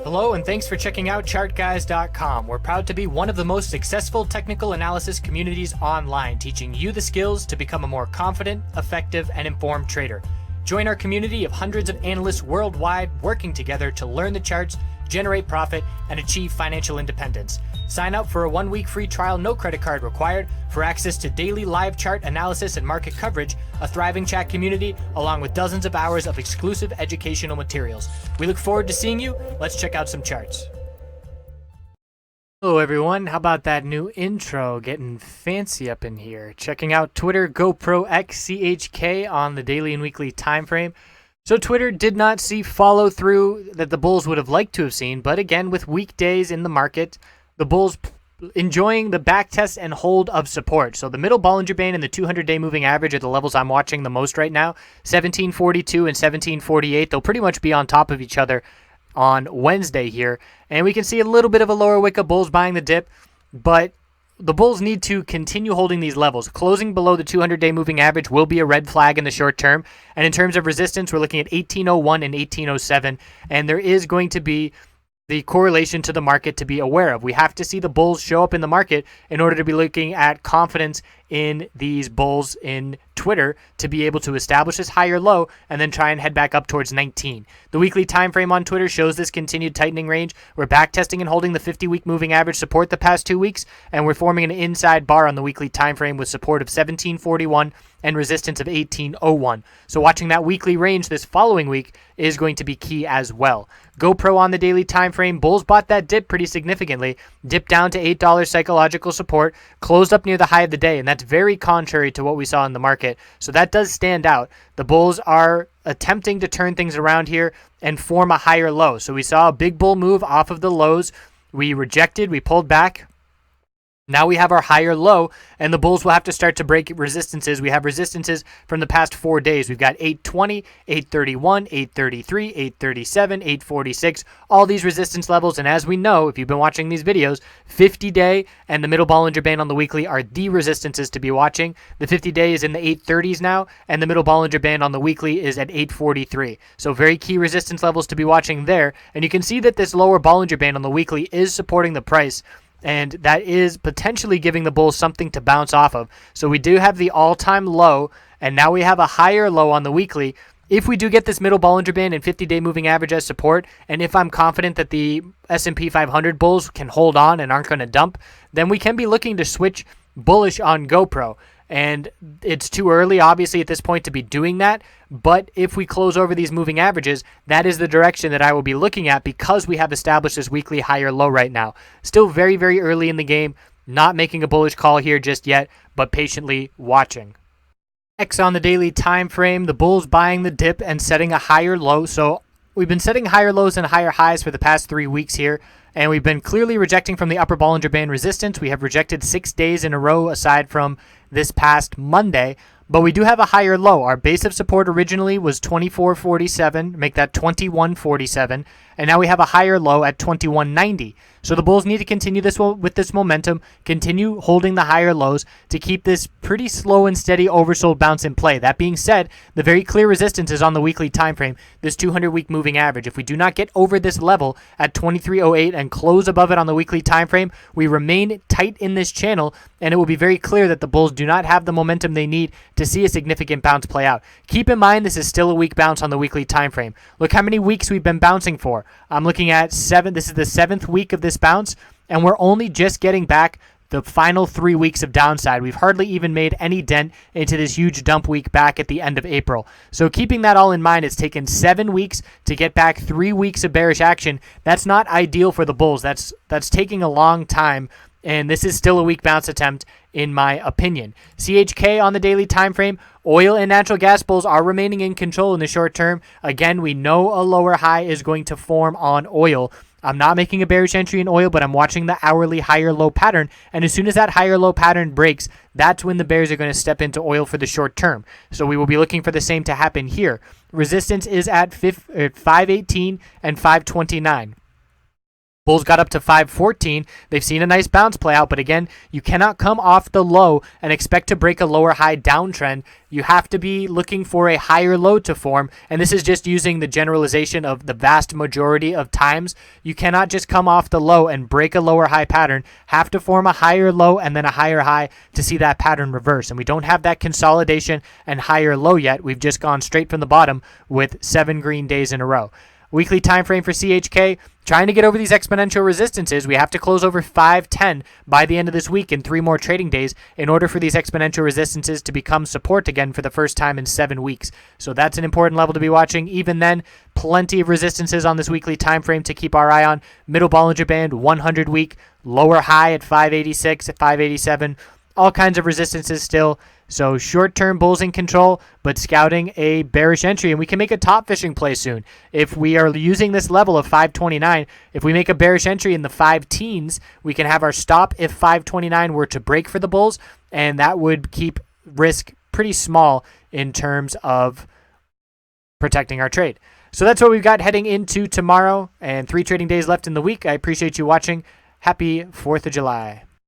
Hello and thanks for checking out ChartGuys.com. We're proud to be one of the most successful technical analysis communities online, teaching you the skills to become a more confident, effective, and informed trader. Join our community of hundreds of analysts worldwide working together to learn the charts, generate profit, and achieve financial independence. Sign up for a 1-week free trial, no credit card required, for access to daily live chart analysis and market coverage, a thriving chat community, along with dozens of hours of exclusive educational materials. We look forward to seeing you. Let's check out some charts. Hello everyone, how about that new intro? Getting fancy up in here. Checking out Twitter GoPro X CHK on the daily and weekly time frame. So Twitter did not see follow through that the bulls would have liked to have seen, but again, with weekdays in the market, the bulls enjoying the back test and hold of support. So the middle Bollinger Band and the 200-day moving average are the levels I'm watching the most right now. 1742 and 1748. They'll pretty much be on top of each other on Wednesday here. And we can see a little bit of a lower wick of bulls buying the dip, but the bulls need to continue holding these levels. Closing below the 200-day moving average will be a red flag in the short term. And in terms of resistance, we're looking at 1801 and 1807. And there is going to be the correlation to the market to be aware of. We have to see the bulls show up in the market in order to be looking at confidence in these bulls in Twitter to be able to establish this higher low and then try and head back up towards 19. The weekly time frame on Twitter shows this continued tightening range. We're back testing and holding the 50-week moving average support the past 2 weeks, and we're forming an inside bar on the weekly time frame with support of 1741 and resistance of 1801. So watching that weekly range this following week is going to be key as well. GoPro on the daily time frame, bulls bought that dip pretty significantly, dipped down to $8 psychological support, closed up near the high of the day, and that's very contrary to what we saw in the market. So that does stand out. The bulls are attempting to turn things around here and form a higher low. So we saw a big bull move off of the lows. We rejected, we pulled back. Now we have our higher low, and the bulls will have to start to break resistances. We have resistances from the past 4 days. We've got 820, 831, 833, 837, 846, all these resistance levels. And as we know, if you've been watching these videos, 50-day and the middle Bollinger Band on the weekly are the resistances to be watching. The 50-day is in the 830s now, and the middle Bollinger Band on the weekly is at 843. So very key resistance levels to be watching there. And you can see that this lower Bollinger Band on the weekly is supporting the price, and that is potentially giving the bulls something to bounce off of. So we do have the all-time low, and now we have a higher low on the weekly. If we do get this middle Bollinger Band and 50-day moving average as support, and if I'm confident that the S&P 500 bulls can hold on and aren't going to dump, then we can be looking to switch bullish on GoPro. And it's too early, obviously, at this point to be doing that. But if we close over these moving averages, that is the direction that I will be looking at because we have established this weekly higher low right now. Still very, very early in the game. Not making a bullish call here just yet, but patiently watching. X on the daily time frame, the bulls buying the dip and setting a higher low. So we've been setting higher lows and higher highs for the past 3 weeks here. And we've been clearly rejecting from the upper Bollinger Band resistance. We have rejected 6 days in a row aside from this past Monday. But we do have a higher low. Our base of support originally was 24.47, make that 21.47, and now we have a higher low at 21.90. So the bulls need to continue this with this momentum, continue holding the higher lows to keep this pretty slow and steady oversold bounce in play. That being said, the very clear resistance is on the weekly time frame, this 200-week moving average. If we do not get over this level at 23.08 and close above it on the weekly time frame, we remain tight in this channel, and it will be very clear that the bulls do not have the momentum they need to see a significant bounce play out. Keep in mind this is still a weak bounce on the weekly time frame. Look how many weeks we've been bouncing for. I'm looking at 7. This is the 7th week of this bounce, and we're only just getting back the final 3 weeks of downside. We've hardly even made any dent into this huge dump week back at the end of April. So keeping that all in mind, it's taken 7 weeks to get back 3 weeks of bearish action. That's not ideal for the bulls. That's taking a long time, and this is still a weak bounce attempt in my opinion. CHK on the daily time frame, oil and natural gas bulls are remaining in control in the short term. Again, we know a lower high is going to form on oil. I'm not making a bearish entry in oil, but I'm watching the hourly higher low pattern. And as soon as that higher low pattern breaks, that's when the bears are going to step into oil for the short term. So we will be looking for the same to happen here. Resistance is at 518 and 529. Bulls got up to 514. They've seen a nice bounce play out, but again, you cannot come off the low and expect to break a lower high downtrend. You have to be looking for a higher low to form, and this is just using the generalization of the vast majority of times. You cannot just come off the low and break a lower high pattern. Have to form a higher low and then a higher high to see that pattern reverse, and we don't have that consolidation and higher low yet. We've just gone straight from the bottom with 7 green days in a row. Weekly time frame for CHK, trying to get over these exponential resistances. We have to close over 510 by the end of this week in 3 more trading days in order for these exponential resistances to become support again for the first time in 7 weeks. So that's an important level to be watching. Even then, plenty of resistances on this weekly time frame to keep our eye on. Middle Bollinger Band, 100 week, lower high at 586, at 587. All kinds of resistances still. So short-term bulls in control, but scouting a bearish entry. And we can make a top fishing play soon. If we are using this level of 529, if we make a bearish entry in the 5 teens, we can have our stop if 529 were to break for the bulls. And that would keep risk pretty small in terms of protecting our trade. So that's what we've got heading into tomorrow and 3 trading days left in the week. I appreciate you watching. Happy 4th of July.